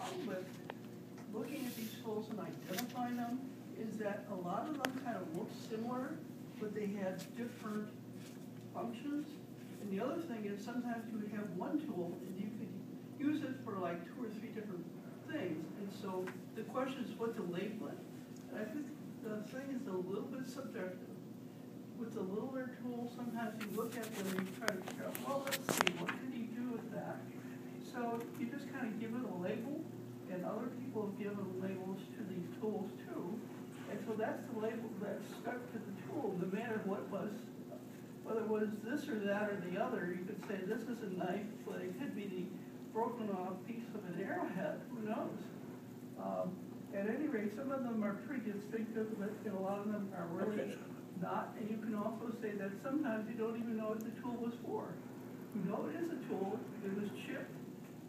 problem with looking at these tools and identifying them is that a lot of them kind of look similar, but they had different functions. And the other thing is sometimes you would have one tool and you could use it for like 2 or 3 different things. And so the question is what to label it. And I think the thing is a little bit subjective. With the littler tools, sometimes you look at them and you try to figure out, well, let's see, what can you do with that? So you just kind of give it a label, and other people have given labels to these tools too. And so that's the label that's stuck to the tool, no matter what was, whether it was this or that or the other. You could say this is a knife, but it could be the broken off piece of an arrowhead, who knows? At any rate, some of them are pretty distinctive, but a lot of them are really not. And you can also say that sometimes you don't even know what the tool was for. You know it is a tool, it was chipped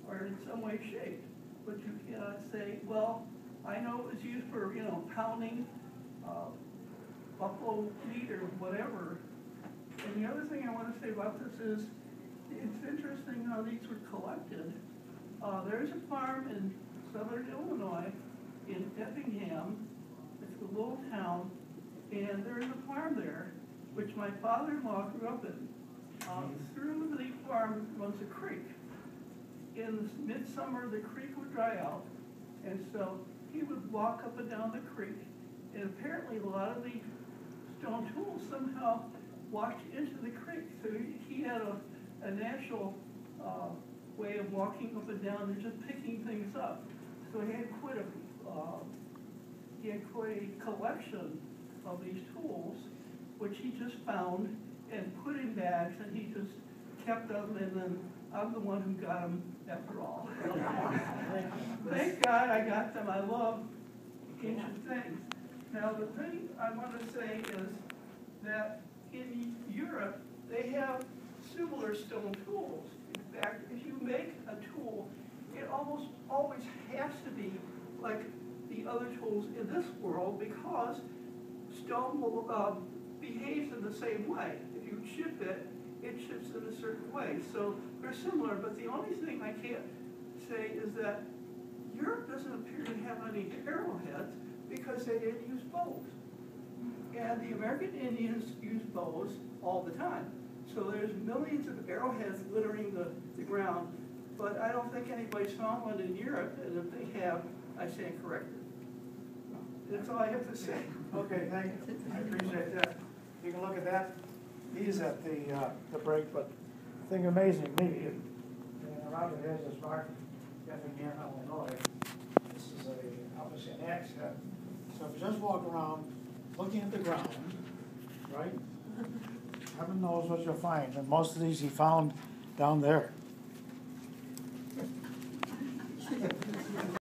or in some way shaped, but you cannot say, well, I know it was used for, pounding buffalo meat or whatever. And the other thing I want to say about this is, it's interesting how these were collected. There's a farm in southern Illinois, in Effingham. It's a little town, and there's a farm there, which my father-in-law grew up in. Through the farm runs a creek. In midsummer, the creek would dry out, and so he would walk up and down the creek, and apparently a lot of the stone tools somehow washed into the creek. So he had a natural way of walking up and down and just picking things up. So he had quite a collection of these tools, which he just found and put in bags, and he just kept them, and then I'm the one who got them after all. Thank God I got them. I love ancient things. Now the thing I want to say is that in Europe, they have similar stone tools. In fact, if you make a tool, it almost always has to be like the other tools in this world, because stone will behaves in the same way. If you chip it, it chips in a certain way. So they're similar, but the only thing I can't say is that Europe doesn't appear to have any arrowheads because they didn't use bows. And the American Indians use bows all the time. So there's millions of arrowheads littering the ground, but I don't think anybody's found one in Europe, and if they have, I stand corrected. That's all I have to say. Okay, thank you. I appreciate that. You can look at that. He's at the break, but the thing amazing to me, and around the edge is Mark Effingham, Illinois. This is obviously an axe head. So if you just walk around looking at the ground, right? Heaven knows what you'll find. And most of these he found down there.